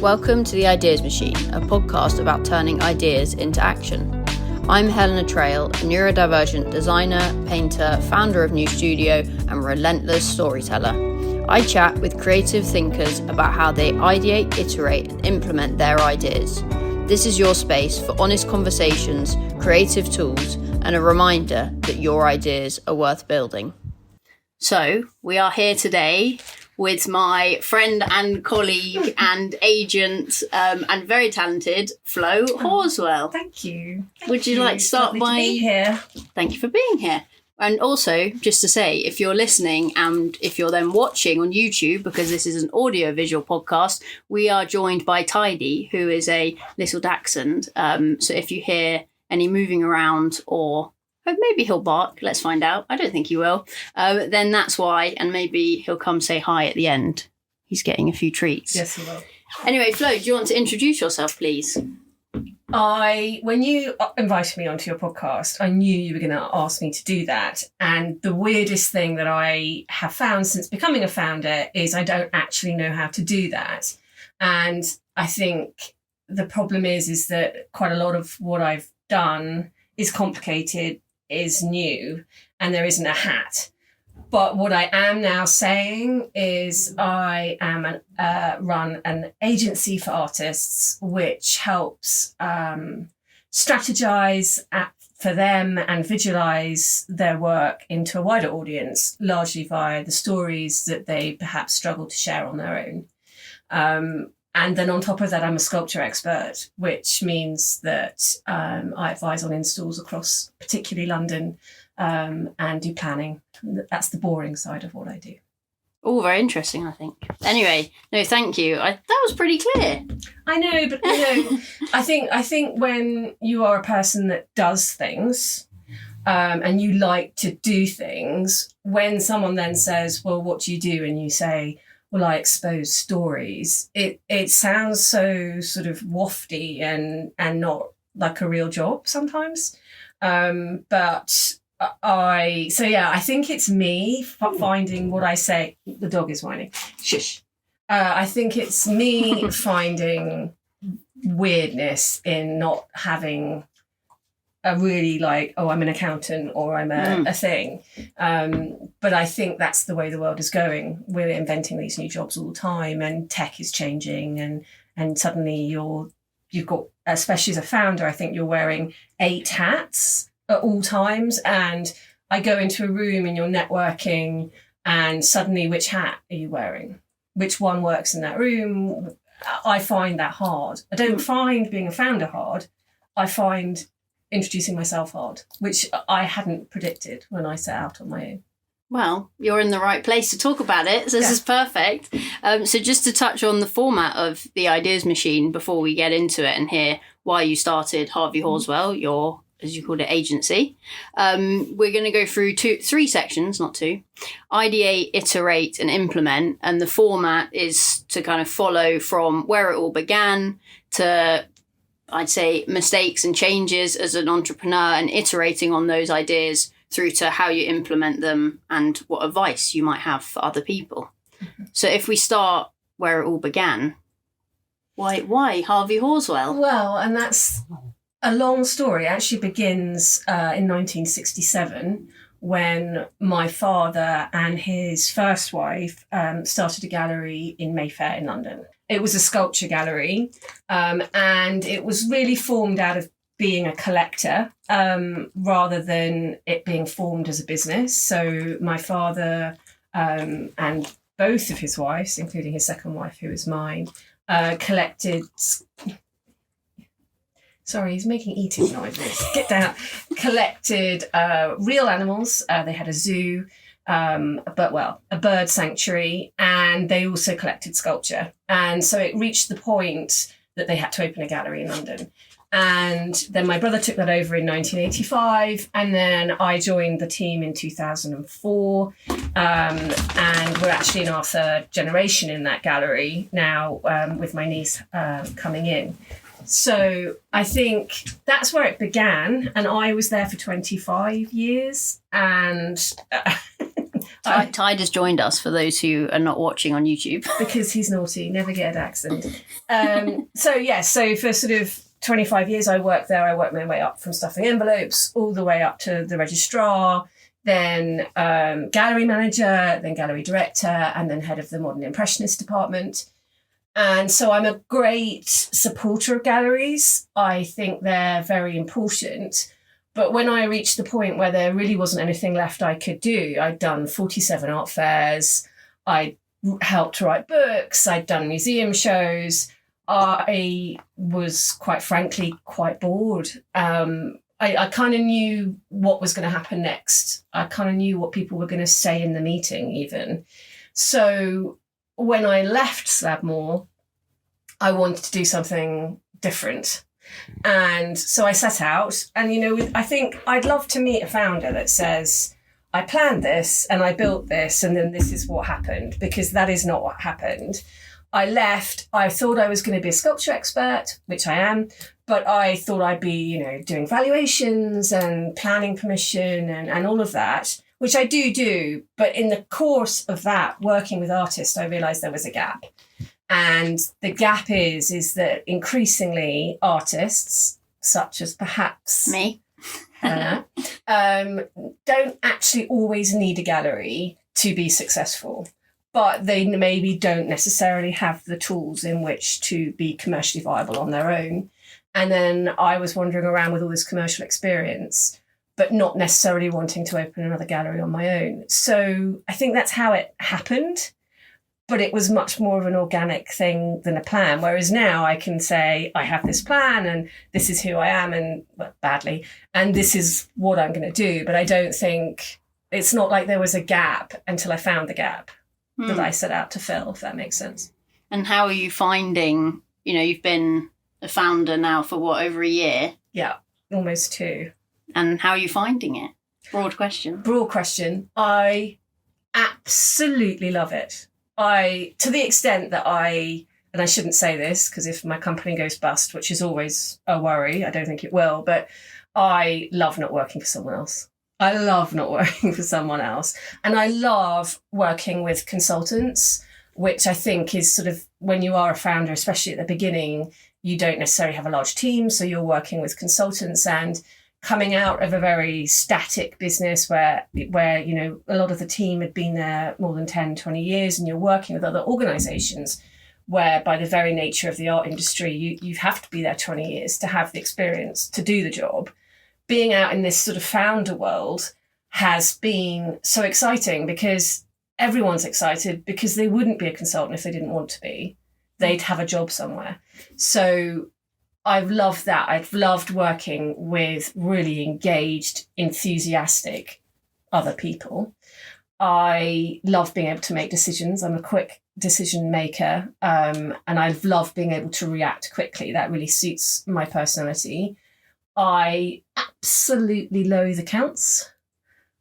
Welcome to The Ideas Machine, a podcast about turning ideas into action. I'm Helena Traill, a neurodivergent designer, painter, founder of New Studio, and relentless storyteller. I chat with creative thinkers about how they ideate, iterate, and implement their ideas. This is your space for honest conversations, creative tools, and a reminder that your ideas are worth building. So, we are here today with my friend and colleague and agent and very talented Flo Horswell. Thank you. Would you like to start Lovely by... to be here. Thank you for being here. And also, just to say, if you're listening and if you're then watching on YouTube, because this is an audio-visual podcast, we are joined by Tidy, who is a little dachshund. So if you hear any moving around or maybe he'll bark, let's find out. I don't think he will. Then that's why, and maybe he'll come say hi at the end. He's getting a few treats. Yes, he will. Anyway, Flo, do you want to introduce yourself, please? When you invited me onto your podcast, I knew you were going to ask me to do that. And the weirdest thing that I have found since becoming a founder is I don't actually know how to do that. And I think the problem is that quite a lot of what I've done is complicated, is new, and there isn't a hat. But what I am now saying is I am run an agency for artists, which helps strategize for them and visualize their work into a wider audience, largely via the stories that they perhaps struggle to share on their own. And then on top of that, I'm a sculpture expert, which means that I advise on installs across particularly London and do planning. That's the boring side of what I do. Oh, very interesting, I think. Anyway, no, thank you. That was pretty clear. I know, but I think when you are a person that does things and you like to do things, when someone then says, well, what do you do? And you say, well, I expose stories, it sounds so sort of wafty and not like a real job sometimes. But I think it's me finding what I say. The dog is whining. Shush. I think it's me finding weirdness in not having a really I'm an accountant or I'm a thing. But I think that's the way the world is going. We're inventing these new jobs all the time and tech is changing and suddenly you've got, especially as a founder, I think you're wearing 8 hats at all times. And I go into a room and you're networking and suddenly which hat are you wearing? Which one works in that room? I find that hard. I don't find being a founder hard. I find introducing myself hard, which I hadn't predicted when I set out on my own. Well, you're in the right place to talk about it, so this is perfect. So just to touch on the format of the Ideas Machine before we get into it and hear why you started Harvey Horswell, your, as you called it, agency, we're going to go through 3 sections, not 2. Ideate, iterate, and implement. And the format is to kind of follow from where it all began to, I'd say, mistakes and changes as an entrepreneur and iterating on those ideas through to how you implement them and what advice you might have for other people. Mm-hmm. So if we start where it all began, why Harvey Horswell? Well, and that's a long story. It actually begins in 1967 when my father and his first wife started a gallery in Mayfair in London. It was a sculpture gallery, and it was really formed out of being a collector rather than it being formed as a business. So my father and both of his wives, including his second wife, who is mine, collected... Sorry, he's making eating noises. Get down. Collected real animals. They had a zoo. A bird sanctuary, and they also collected sculpture. And so it reached the point that they had to open a gallery in London. And then my brother took that over in 1985, and then I joined the team in 2004. And we're actually in our 3rd generation in that gallery now, with my niece coming in. So I think that's where it began, and I was there for 25 years, and Tide has joined us for those who are not watching on YouTube. Because he's naughty, never get a dachshund. So for sort of 25 years I worked there. I worked my way up from stuffing envelopes all the way up to the registrar, then gallery manager, then gallery director, and then head of the modern impressionist department. And so I'm a great supporter of galleries. I think they're very important. But when I reached the point where there really wasn't anything left I could do, I'd done 47 art fairs, I helped to write books, I'd done museum shows. I was quite frankly quite bored. I kind of knew what was going to happen next. I kind of knew what people were going to say in the meeting even. So when I left Slabmore, I wanted to do something different. And so I set out and, I think I'd love to meet a founder that says, I planned this and I built this and then this is what happened, because that is not what happened. I left, I thought I was going to be a sculpture expert, which I am, but I thought I'd be, doing valuations and planning permission and all of that, which I do. But in the course of that, working with artists, I realised there was a gap. And the gap is that increasingly artists, such as perhaps me, don't actually always need a gallery to be successful. But they maybe don't necessarily have the tools in which to be commercially viable on their own. And then I was wandering around with all this commercial experience, but not necessarily wanting to open another gallery on my own. So I think that's how it happened. But it was much more of an organic thing than a plan. Whereas now I can say, I have this plan and this is who I am and badly, and this is what I'm going to do. But I don't think, it's not like there was a gap until I found the gap that I set out to fill, if that makes sense. And how are you finding, you've been a founder now for over a year? Yeah, almost 2. And how are you finding it? Broad question. I absolutely love it. To the extent that and I shouldn't say this because if my company goes bust, which is always a worry, I don't think it will, but I love not working for someone else. I love not working for someone else. And I love working with consultants, which I think is sort of, when you are a founder, especially at the beginning, you don't necessarily have a large team. So you're working with consultants and coming out of a very static business where a lot of the team had been there more than 10, 20 years, and you're working with other organizations where by the very nature of the art industry, you have to be there 20 years to have the experience to do the job. Being out in this sort of founder world has been so exciting because everyone's excited because they wouldn't be a consultant if they didn't want to be. They'd have a job somewhere. So I've loved that. I've loved working with really engaged, enthusiastic other people. I love being able to make decisions. I'm a quick decision maker, and I've loved being able to react quickly. That really suits my personality. I absolutely loathe accounts.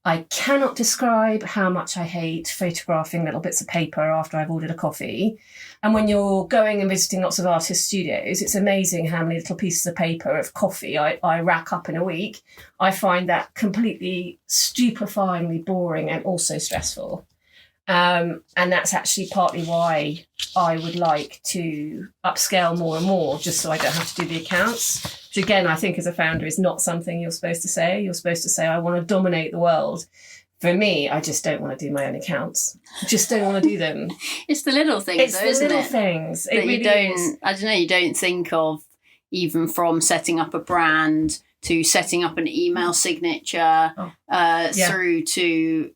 I cannot describe how much I hate photographing little bits of paper after I've ordered a coffee. And when you're going and visiting lots of artist studios, it's amazing how many little pieces of paper of coffee I rack up in a week. I find that completely stupefyingly boring and also stressful. And that's actually partly why I would like to upscale more and more, just so I don't have to do the accounts. Which again, I think as a founder is not something you're supposed to say. You're supposed to say, I want to dominate the world. For me, I just don't want to do my own accounts. I just don't want to do them. It's the little things, though, isn't it? It's the little things. That you don't, I don't know, you don't think of, even from setting up a brand to setting up an email signature, through to,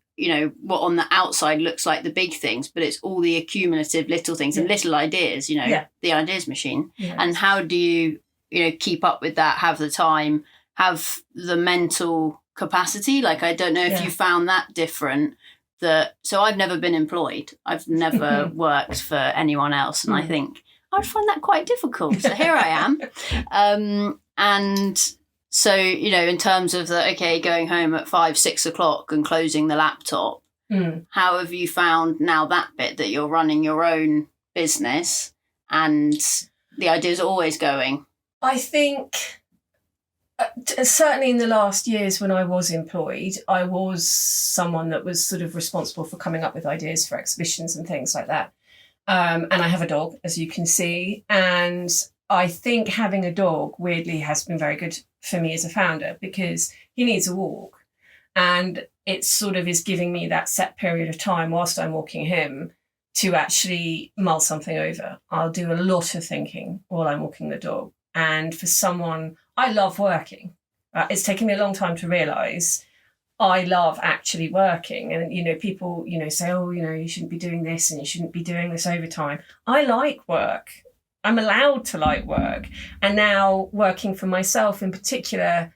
what on the outside looks like the big things, but it's all the accumulative little things and little ideas, the ideas machine. Yes. And how do you, keep up with that, have the time, have the mental capacity? Like, I don't know if you found that different. So I've never been employed. I've never worked for anyone else. And I think I'd find that quite difficult. So here I am. And so, in terms of going home at 5, 6 o'clock and closing the laptop, how have you found now that bit that you're running your own business and the ideas are always going? I think Certainly in the last years when I was employed, I was someone that was sort of responsible for coming up with ideas for exhibitions and things like that. And I have a dog, as you can see. And I think having a dog, weirdly, has been very good for me as a founder because he needs a walk. And it sort of is giving me that set period of time whilst I'm walking him to actually mull something over. I'll do a lot of thinking while I'm walking the dog. And for someone, I love working. It's taken me a long time to realise I love actually working. And, people, say, oh, you shouldn't be doing this and you shouldn't be doing this overtime. I like work. I'm allowed to like work. And now working for myself in particular,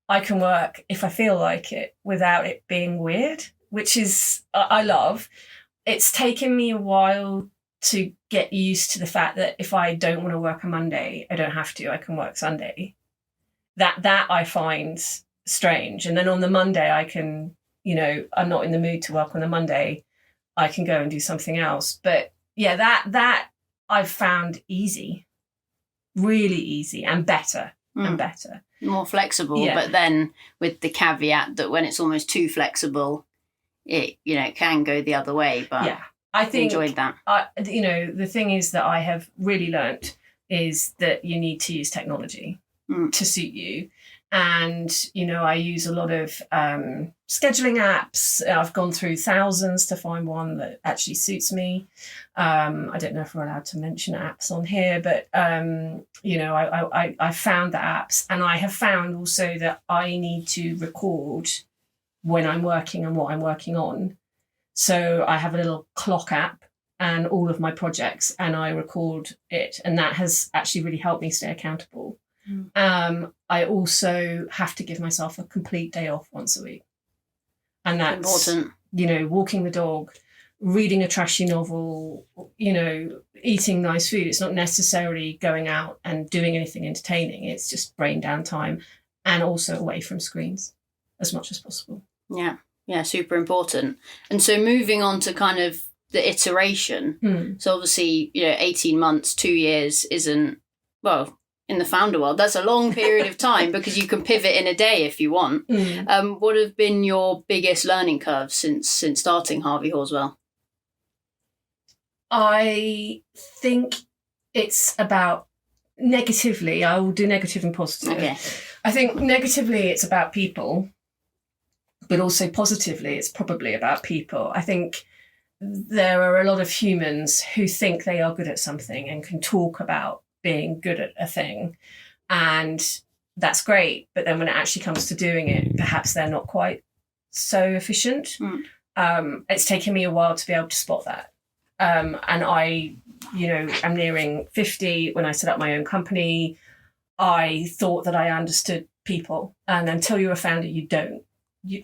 I can work if I feel like it without it being weird, which is, I love. It's taken me a while to get used to the fact that if I don't want to work a Monday, I don't have to, I can work Sunday. That I find strange. And then on the Monday, I can, I'm not in the mood to work on a Monday, I can go and do something else. But yeah, that I've found easy, really easy and better and better. More flexible, but then with the caveat that when it's almost too flexible, it can go the other way. But yeah, I think enjoyed that. The thing is that I have really learnt is that you need to use technology to suit you. And, I use a lot of scheduling apps. I've gone through thousands to find one that actually suits me. I don't know if we're allowed to mention apps on here, but, I found the apps, and I have found also that I need to record when I'm working and what I'm working on. So I have a little clock app and all of my projects, and I record it. And that has actually really helped me stay accountable. I also have to give myself a complete day off once a week. And that's important. Walking the dog, reading a trashy novel, eating nice food. It's not necessarily going out and doing anything entertaining. It's just brain down time, and also away from screens as much as possible. Yeah, super important. And so moving on to kind of the iteration. So obviously, 18 months, 2 years isn't, well, in the founder world, that's a long period of time because you can pivot in a day if you want. What have been your biggest learning curves since starting Harvey Horswell? I think it's about negatively. I will do negative and positive. Okay. I think negatively it's about people, but also positively it's probably about people. I think there are a lot of humans who think they are good at something and can talk about being good at a thing, and that's great, but then when it actually comes to doing it, perhaps they're not quite so efficient. It's taken me a while to be able to spot that, and I I'm nearing 50. When I set up my own company, I thought that I understood people, and until you're a founder, you don't.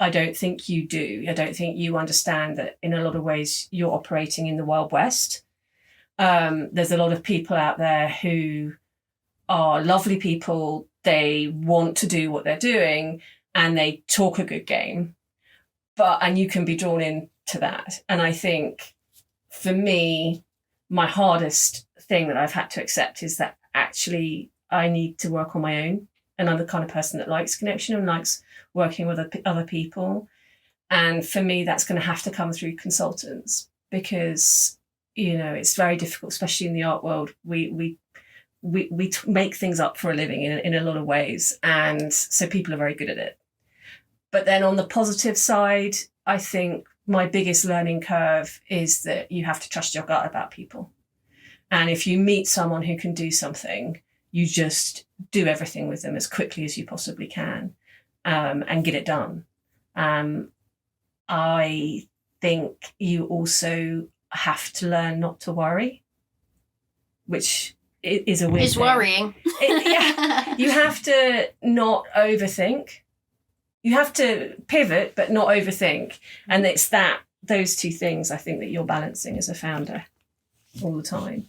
I don't think you do. I don't think you understand that in a lot of ways you're operating in the Wild West. There's a lot of people out there who are lovely people. They want to do what they're doing and they talk a good game, and you can be drawn into that. And I think for me, my hardest thing that I've had to accept is that actually I need to work on my own. And I'm the kind of person that likes connection and likes working with other people. And for me, that's going to have to come through consultants because it's very difficult, especially in the art world. We make things up for a living in a lot of ways. And so people are very good at it. But then on the positive side, I think my biggest learning curve is that you have to trust your gut about people. And if you meet someone who can do something, you just do everything with them as quickly as you possibly can, and get it done. I think you also have to learn not to worry, which is a weird It's thing. worrying. You have to not overthink. You have to pivot, but not overthink. And it's those two things I think that you're balancing as a founder all the time.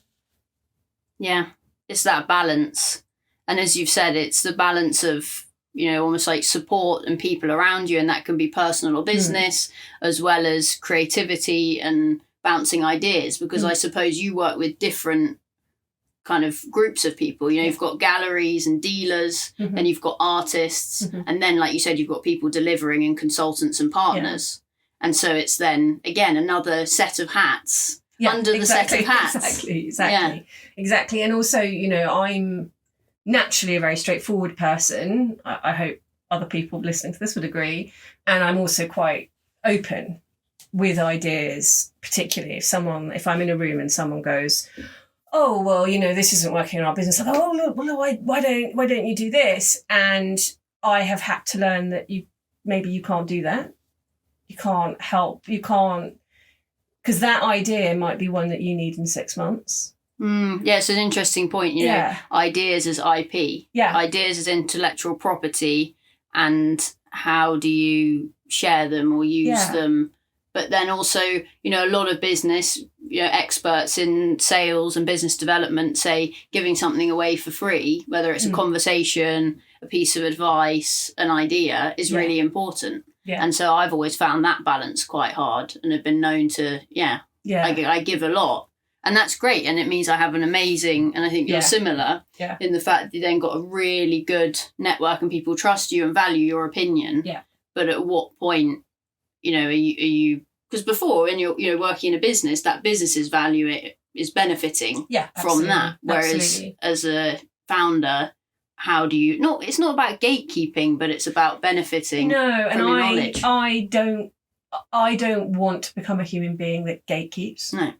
Yeah, it's that balance. And as you've said, it's the balance of, almost like support and people around you. And that can be personal or business, as well as creativity and bouncing ideas. Because I suppose you work with different kind of groups of people. You know, you've got galleries and dealers, then you've got artists, and then, like you said, you've got people delivering and consultants and partners. And so it's then, again, another set of hats under the set of hats. Exactly. And also, you know, I'm naturally a very straightforward person. I hope other people listening to this would agree. And I'm also quite open with ideas, particularly if I'm in a room and someone goes, oh, well, you know, this isn't working in our business. I go, oh, look, well, why don't you do this? And I have had to learn that maybe you can't do that. You can't help. You can't, because that idea might be one that you need in 6 months. Yeah, it's an interesting point. You know, ideas as IP, ideas as intellectual property, and how do you share them or use them? But then also, you know, a lot of business, you know, experts in sales and business development say giving something away for free, whether it's a conversation, a piece of advice, an idea, is really important. And so I've always found that balance quite hard, and have been known to, I give a lot. And that's great. And it means I have an amazing, and I think you're similar in the fact that you then got a really good network and people trust you and value your opinion. But at what point, you know, are you because before when you're, you know, working in a business, that business's value is benefiting from that. Whereas as a founder, how do you it's not about gatekeeping, but it's about benefiting from your knowledge. I don't want to become a human being that gatekeeps. No.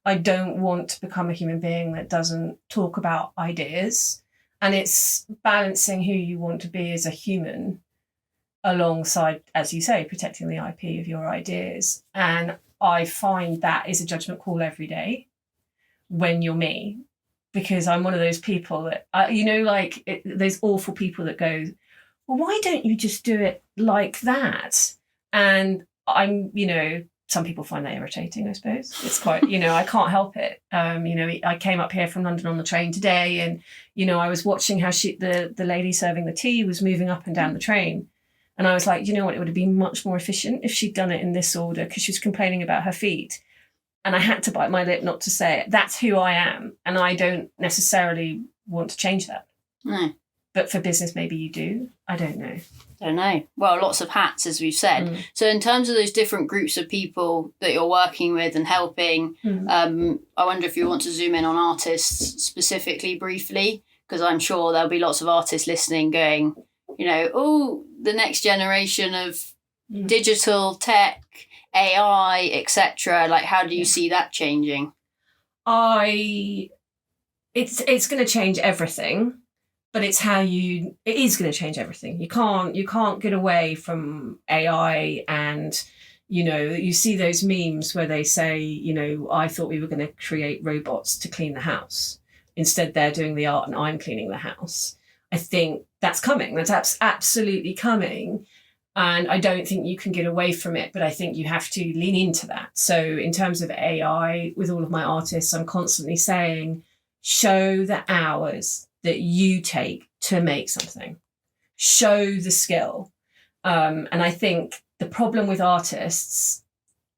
I don't want to become a human being that doesn't talk about ideas. And it's balancing who you want to be as a human alongside, as you say, protecting the IP of your ideas. And I find that is a judgment call every day when you're me, because I'm one of those people that, there's awful people that go, well, why don't you just do it like that? And I'm, you know, some people find that irritating, I suppose. It's quite, you know, I can't help it. I came up here from London on the train today, and, you know, I was watching how the lady serving the tea was moving up and down the train. And I was like, you know what, it would have been much more efficient if she'd done it in this order, because she was complaining about her feet. And I had to bite my lip not to say it. That's who I am. And I don't necessarily want to change that. No. But for business, maybe you do. I don't know. Well, lots of hats, as we've said. So in terms of those different groups of people that you're working with and helping, I wonder if you want to zoom in on artists specifically briefly, because I'm sure there'll be lots of artists listening going, you know, oh, the next generation of digital tech, AI, etc. Like, how do you see that changing? It's going to change everything. But it is going to change everything. You can't get away from AI. And, you know, you see those memes where they say, you know, I thought we were going to create robots to clean the house. Instead, they're doing the art and I'm cleaning the house. I think that's coming. That's absolutely coming. And I don't think you can get away from it, but I think you have to lean into that. So in terms of AI, with all of my artists, I'm constantly saying, show the hours that you take to make something. Show the skill. And I think the problem with artists,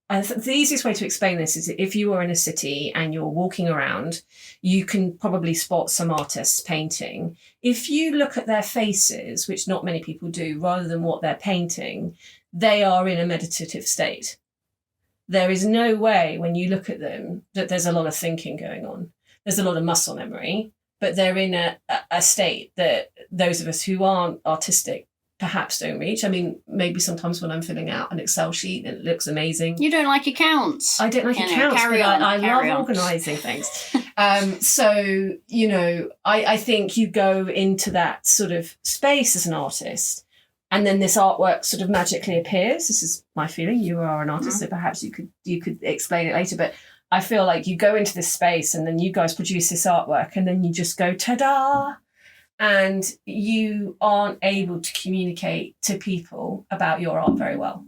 the easiest way to explain this is if you are in a city and you're walking around, you can probably spot some artists painting. If you look at their faces, which not many people do, rather than what they're painting, they are in a meditative state. There is no way when you look at them that there's a lot of thinking going on. There's a lot of muscle memory, but they're in a state that those of us who aren't artistic perhaps don't reach. I mean, maybe sometimes when I'm filling out an Excel sheet and it looks amazing. You don't like accounts. I don't like accounts, but I love organising things. So, you know, I think you go into that sort of space as an artist, and then this artwork sort of magically appears. This is my feeling. You are an artist, so perhaps you could explain it later, but I feel like you go into this space and then you guys produce this artwork and then you just go, ta-da! And you aren't able to communicate to people about your art very well.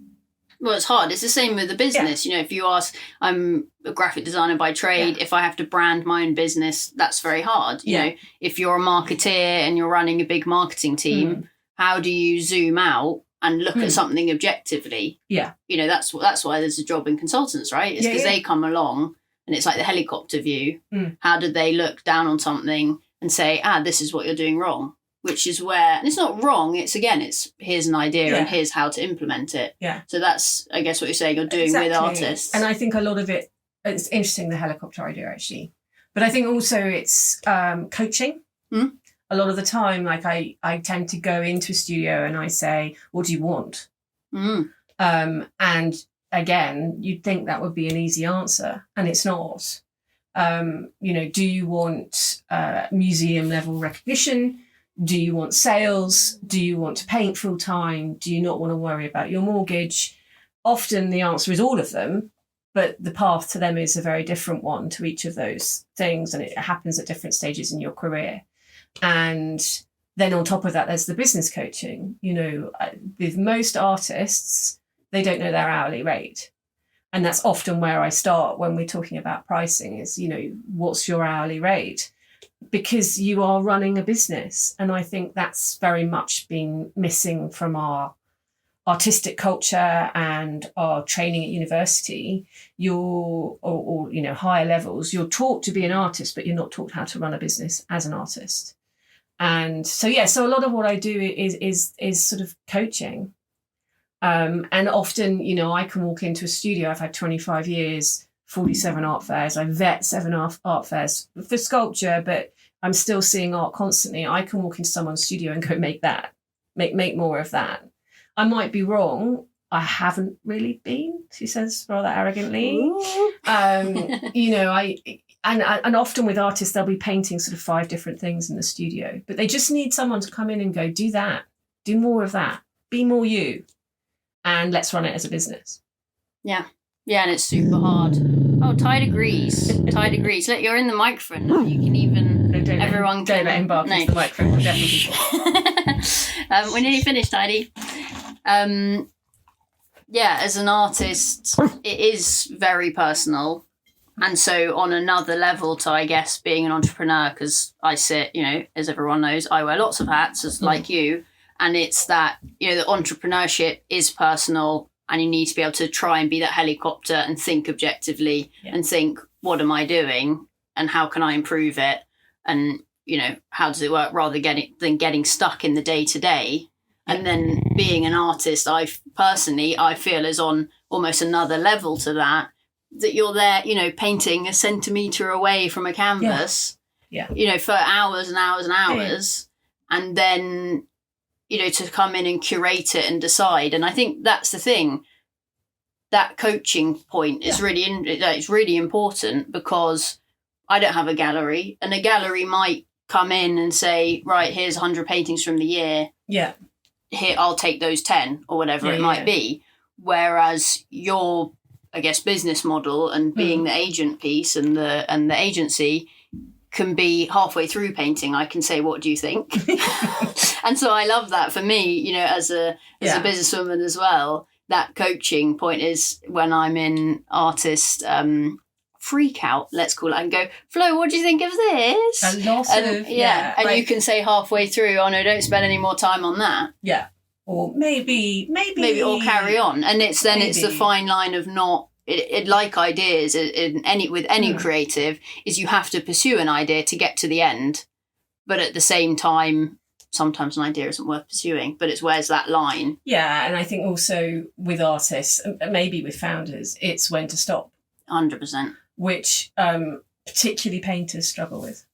Well, it's hard. It's the same with the business. You know, if you ask, I'm a graphic designer by trade. If I have to brand my own business, that's very hard. You know, if you're a marketeer and you're running a big marketing team, how do you zoom out and look at something objectively? You know, that's why there's a job in consultants, right? It's because they come along and it's like the helicopter view. Mm. How do they look down on something and say, this is what you're doing wrong? Which is where, and it's not wrong, it's here's an idea and here's how to implement it. Yeah. So that's, I guess, what you're saying you're doing with artists. And I think a lot of it's interesting, the helicopter idea, actually. But I think also it's coaching. Mm. A lot of the time, like I tend to go into a studio and I say, what do you want? Mm. And again, you'd think that would be an easy answer, and it's not. Do you want museum level recognition? Do you want sales? Do you want to paint full time? Do you not want to worry about your mortgage? Often the answer is all of them, but the path to them is a very different one to each of those things, and it happens at different stages in your career. And then on top of that, there's the business coaching. With most artists, they don't know their hourly rate. And that's often where I start when we're talking about pricing is, what's your hourly rate? Because you are running a business. And I think that's very much been missing from our artistic culture and our training at university. Or higher levels, you're taught to be an artist, but you're not taught how to run a business as an artist. And so a lot of what I do is sort of coaching. And often, I can walk into a studio. I've had 25 years, 47 art fairs. I vet 7 art fairs for sculpture, but I'm still seeing art constantly. I can walk into someone's studio and go, make that, make more of that. I might be wrong. I haven't really been, she says rather arrogantly. And often with artists, they'll be painting sort of 5 different things in the studio, but they just need someone to come in and go, do that, do more of that, be more you, and let's run it as a business. Yeah. Yeah, and it's super hard. Oh, Tide agrees. You're in the microphone now. You can even... No, don't let him bark into the microphone. We'll definitely we're nearly finished, Tidy. As an artist, it is very personal. And so on another level to, I guess, being an entrepreneur, because I sit, as everyone knows, I wear lots of hats, like you. And it's that, the entrepreneurship is personal, and you need to be able to try and be that helicopter and think objectively and think, what am I doing and how can I improve it? And, how does it work rather than getting stuck in the day to day. And then being an artist, I feel is on almost another level to that you're there, painting a centimetre away from a canvas, for hours and hours and hours. Yeah. And then, to come in and curate it and decide. And I think that's the thing. That coaching point is really important, because I don't have a gallery, and a gallery might come in and say, right, here's 100 paintings from the year. Yeah. Here, I'll take those 10 or whatever it might be. Whereas your, I guess, business model and being the agent piece and the agency can be halfway through painting. I can say, what do you think? And so I love that. For me, as a businesswoman as well, that coaching point is when I'm in artist freak out, let's call it, and go, Flo, what do you think of this? A lot of, and you can say halfway through, oh no, don't spend any more time on that. Yeah. Or maybe, or carry on. And it's the fine line of not, like ideas with any creative, is you have to pursue an idea to get to the end. But at the same time, sometimes an idea isn't worth pursuing, but it's where's that line? Yeah. And I think also with artists, maybe with founders, it's when to stop. 100%. Which particularly painters struggle with.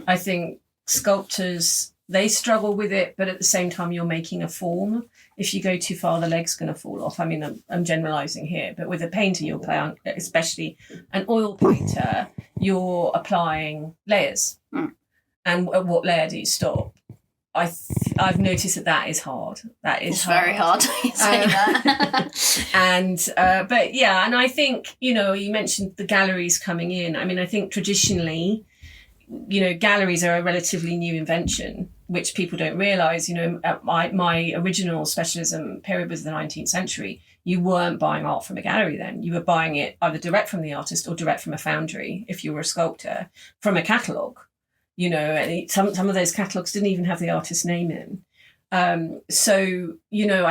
I think sculptors, they struggle with it, but at the same time, you're making a form. If you go too far, the leg's going to fall off. I mean, I'm generalising here, but with a painter, you'll play on, especially an oil painter, you're applying layers. And at what layer do you stop? I've noticed that is hard. It's very hard to say that. And I think, you mentioned the galleries coming in. I mean, I think traditionally, galleries are a relatively new invention, which people don't realise. My original specialism period was the 19th century. You weren't buying art from a gallery then. You were buying it either direct from the artist or direct from a foundry, if you were a sculptor, from a catalogue. Some of those catalogues didn't even have the artist's name in. I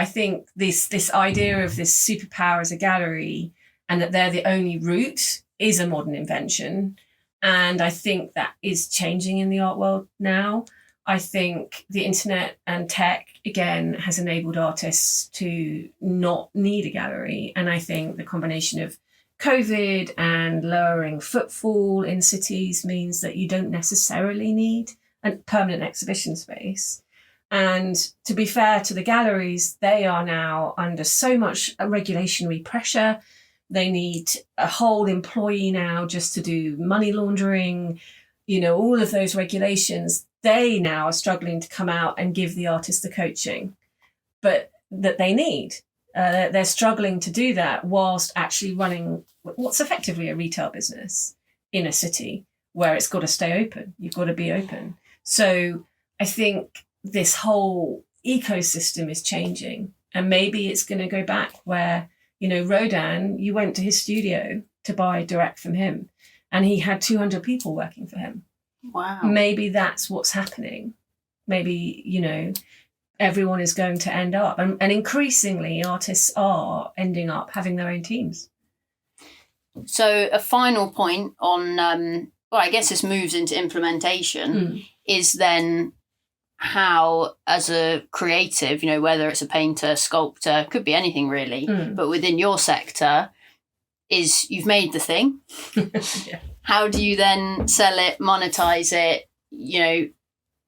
think this idea of this superpower as a gallery, and that they're the only route, is a modern invention. And I think that is changing in the art world now. I think the internet and tech, again, has enabled artists to not need a gallery. And I think the combination of COVID and lowering footfall in cities means that you don't necessarily need a permanent exhibition space. And to be fair to the galleries, they are now under so much regulatory pressure. They need a whole employee now just to do money laundering, all of those regulations. They now are struggling to come out and give the artist the coaching but that they need. They're struggling to do that whilst actually running what's effectively a retail business in a city where it's got to stay open. You've got to be open. So I think this whole ecosystem is changing, and maybe it's going to go back where, Rodin, you went to his studio to buy direct from him and he had 200 people working for him. Wow. Maybe that's what's happening. Maybe, everyone is going to end up, and increasingly artists are ending up having their own teams. So a final point on, I guess this moves into implementation, is then how, as a creative, whether it's a painter, sculptor, could be anything really, but within your sector, is you've made the thing. Yeah. How do you then sell it, monetize it,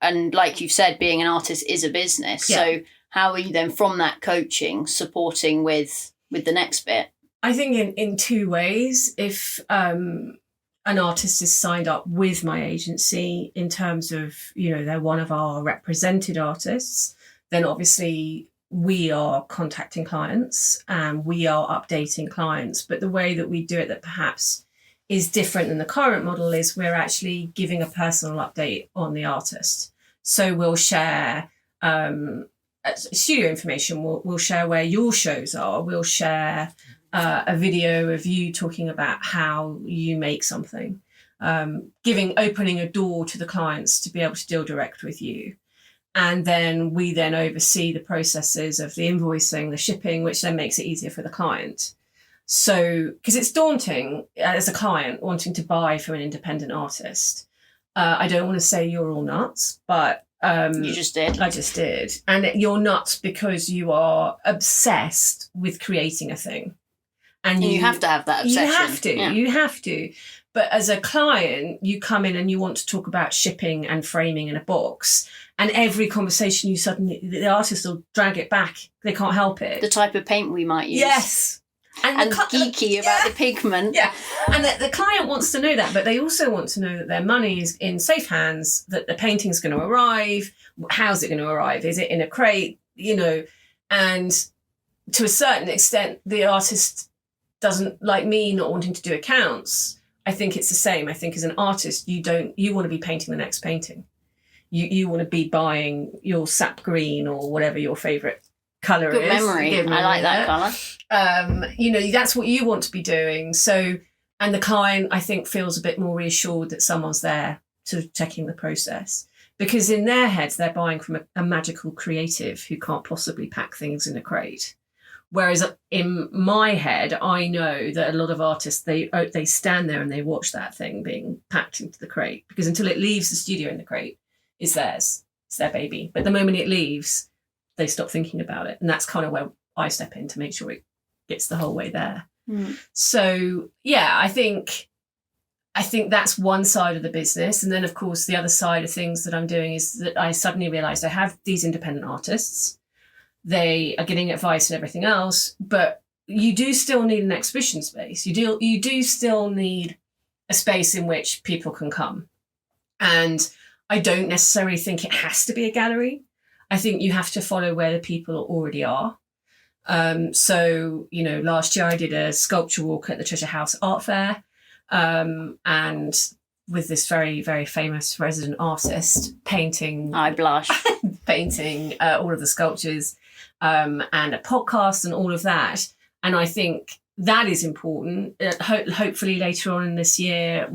and like you've said, being an artist is a business. Yeah. So how are you then from that coaching supporting with the next bit? I think in two ways. If an artist is signed up with my agency in terms of, they're one of our represented artists, then obviously we are contacting clients and we are updating clients. But the way that we do it that perhaps is different than the current model is we're actually giving a personal update on the artist. So we'll share studio information, we'll share where your shows are, we'll share a video of you talking about how you make something, opening a door to the clients to be able to deal direct with you. And then we then oversee the processes of the invoicing, the shipping, which then makes it easier for the client. So, because it's daunting as a client wanting to buy from an independent artist. I don't want to say you're all nuts, but you just did. I just did. And you're nuts because you are obsessed with creating a thing. And you have to have that obsession. You have to. But as a client, you come in and you want to talk about shipping and framing in a box. And every conversation the artist will drag it back. They can't help it. The type of paint we might use. Yes. And geeky about the pigment. Yeah. And the client wants to know that, but they also want to know that their money is in safe hands, that the painting's going to arrive. How's it going to arrive? Is it in a crate? And to a certain extent, the artist doesn't, like me, not wanting to do accounts. I think it's the same. I think as an artist, you want to be painting the next painting. You want to be buying your sap green or whatever your favourite colour is. Good memory. I like that colour. That's what you want to be doing. So, and the client, I think, feels a bit more reassured that someone's there sort of checking the process. Because in their heads, they're buying from a magical creative who can't possibly pack things in a crate. Whereas in my head, I know that a lot of artists, they stand there and they watch that thing being packed into the crate, because until it leaves the studio in the crate, it's theirs. It's their baby. But the moment it leaves, they stop thinking about it. And that's kind of where I step in to make sure it gets the whole way there. So, yeah, I think that's one side of the business. And then, of course, the other side of things that I'm doing is that I suddenly realised I have these independent artists. They are getting advice and everything else, but you do still need an exhibition space. You do still need a space in which people can come. And I don't necessarily think it has to be a gallery. I think you have to follow where the people already are. So, last year I did a sculpture walk at the Treasure House Art Fair, and with this very, very famous resident artist painting. I blush. Painting all of the sculptures, and a podcast and all of that. And I think that is important. Hopefully later on in this year,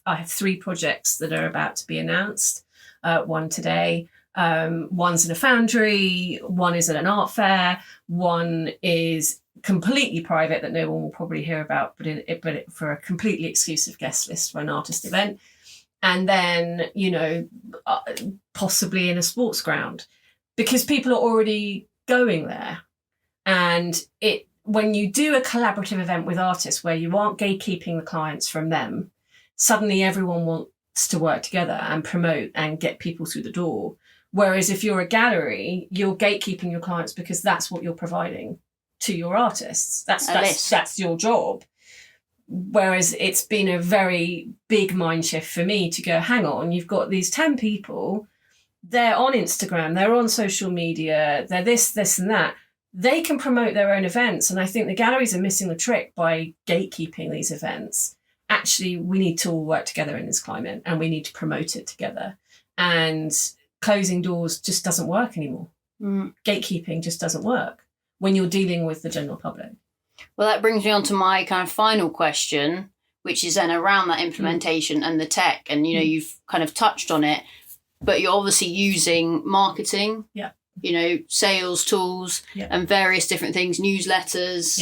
I have 3 projects that are about to be announced. One today. One's in a foundry, one is at an art fair, one is completely private that no one will probably hear about, but for a completely exclusive guest list for an artist event. And then, possibly in a sports ground, because people are already going there. And when you do a collaborative event with artists where you aren't gatekeeping the clients from them, suddenly everyone wants to work together and promote and get people through the door. Whereas if you're a gallery, you're gatekeeping your clients because that's what you're providing to your artists. That's your job. Whereas it's been a very big mind shift for me to go, hang on, you've got these 10 people, they're on Instagram, they're on social media, they're this and that. They can promote their own events. And I think the galleries are missing the trick by gatekeeping these events. Actually, we need to all work together in this climate and we need to promote it together. And closing doors just doesn't work anymore. Gatekeeping just doesn't work when you're dealing with the general public. Well, that brings me on to my kind of final question, which is then around that implementation and the tech. And, you've kind of touched on it, but you're obviously using marketing, sales tools and various different things, newsletters,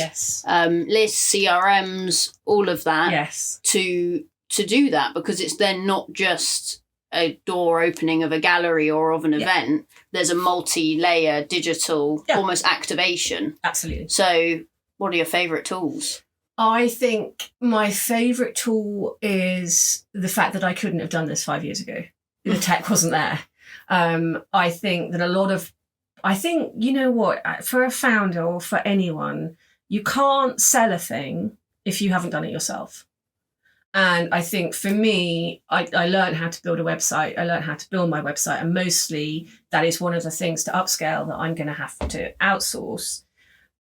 lists, CRMs, all of that to do that, because it's then not just a door opening of a gallery or of an event. There's a multi-layer digital almost activation. Absolutely. So what are your favourite tools? I think my favourite tool is the fact that I couldn't have done this 5 years ago. The tech wasn't there. I think that you know what, for a founder or for anyone, you can't sell a thing if you haven't done it yourself. And I think for me, I learned how to build a website. I learned how to build my website. And mostly that is one of the things to upscale that I'm going to have to outsource.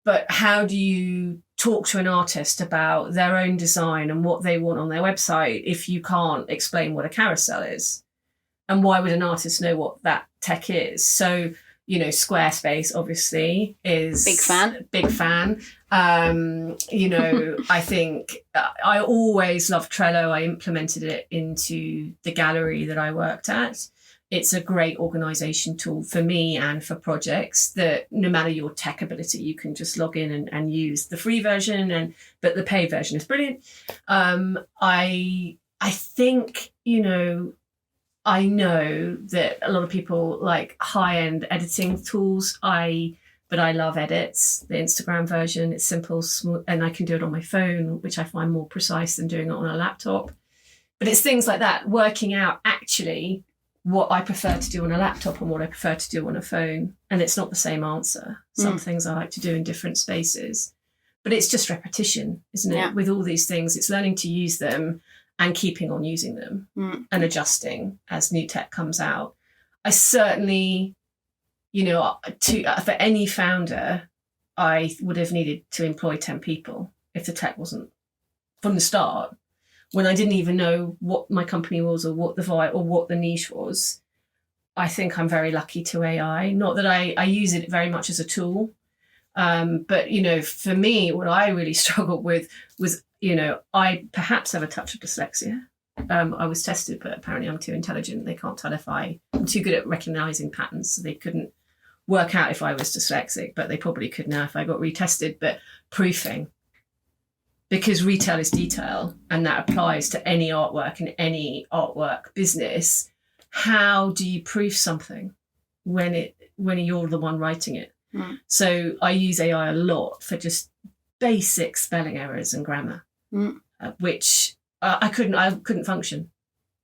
But how do you talk to an artist about their own design and what they want on their website if you can't explain what a carousel is? And why would an artist know what that tech is? So, Squarespace obviously is big fan. I think I always loved Trello. I implemented it into the gallery that I worked at. It's a great organization tool for me and for projects that no matter your tech ability, you can just log in and use the free version, but the paid version is brilliant. I think, I know that a lot of people like high-end editing tools. But I love edits, the Instagram version. It's simple, smooth, and I can do it on my phone, which I find more precise than doing it on a laptop. But it's things like that, working out actually what I prefer to do on a laptop and what I prefer to do on a phone. And it's not the same answer. Some things I like to do in different spaces. But it's just repetition, isn't it? Yeah. With all these things, it's learning to use them and keeping on using them and adjusting as new tech comes out. I certainly, for any founder, I would have needed to employ 10 people if the tech wasn't from the start. When I didn't even know what my company was or what the niche was. I think I'm very lucky to AI. Not that I use it very much as a tool, but for me, what I really struggled with was, I perhaps have a touch of dyslexia. I was tested, but apparently I'm too intelligent. They can't tell if I'm too good at recognizing patterns, so they couldn't work out if I was dyslexic, but they probably could now if I got retested. But proofing, because retail is detail, and that applies to any artwork and any artwork business. How do you proof something when you're the one writing it? So I use AI a lot for just basic spelling errors and grammar, which I couldn't function.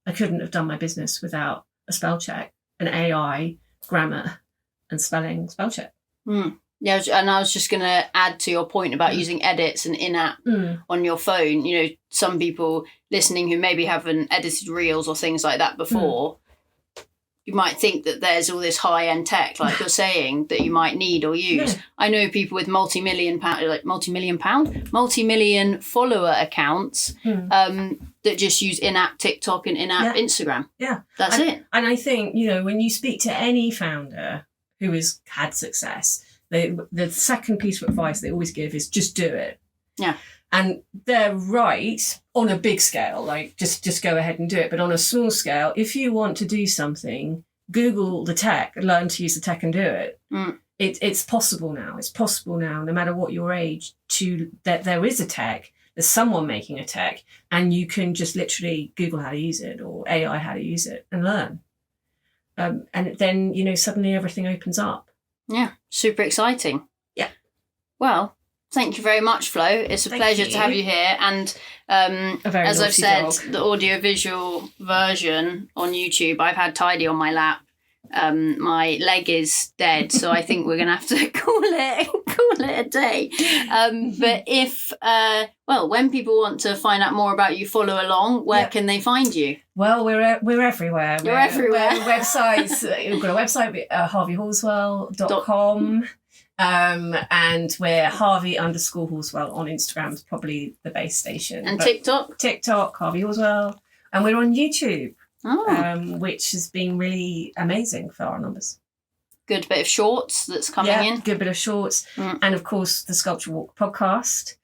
I couldn't have done my business without a spell check, an AI, grammar, and spell check. Yeah, and I was just going to add to your point about using edits and in-app on your phone. Some people listening who maybe haven't edited reels or things like that before, you might think that there's all this high-end tech, like you're saying, that you might need or use. Yeah. I know people with multi-million follower accounts that just use in-app TikTok and in-app Instagram. Yeah. That's it. And I think, when you speak to any founder who has had success, the second piece of advice they always give is just do it. Yeah. And they're right on a big scale, like just go ahead and do it. But on a small scale, if you want to do something, Google the tech, learn to use the tech and do it. it's possible now. It's possible now, no matter what your age, that there is a tech, there's someone making a tech, and you can just literally Google how to use it or AI how to use it and learn. And then, suddenly everything opens up. Yeah, super exciting. Yeah. Well, thank you very much, Flo. It's a pleasure to have you here. And as I've said, the audiovisual version on YouTube, I've had Tidy on my lap. My leg is dead, so I think we're going to have to call it a day. But if, when people want to find out more about you, follow along, where can they find you? Well, we're everywhere. You're everywhere. Websites. We've got a website, harveyhorswell.com. And we're Harvey_Horswell on Instagram is probably the base station. And TikTok, Harvey Horswell. And we're on YouTube. Which has been really amazing for our numbers. Good bit of shorts that's coming in. Good bit of shorts. And of course the Sculpture Walk podcast,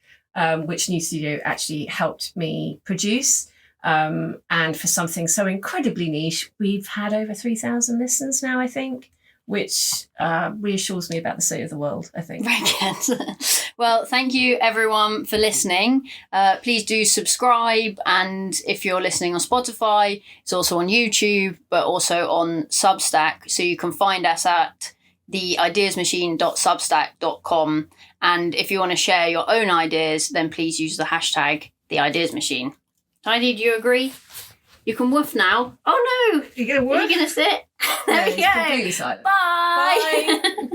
which New Studio actually helped me produce. And for something so incredibly niche, we've had over 3,000 listens now, I think, which reassures me about the state of the world, I think. Very good. Well, thank you everyone for listening. Please do subscribe, and if you're listening on Spotify, it's also on YouTube, but also on Substack. So you can find us at theideasmachine.substack.com. And if you want to share your own ideas, then please use the hashtag #theideasmachine. Heidi, do you agree? You can woof now. Oh no! You're going to woof? Are you going to sit? There we go. Completely silent. Bye. Bye.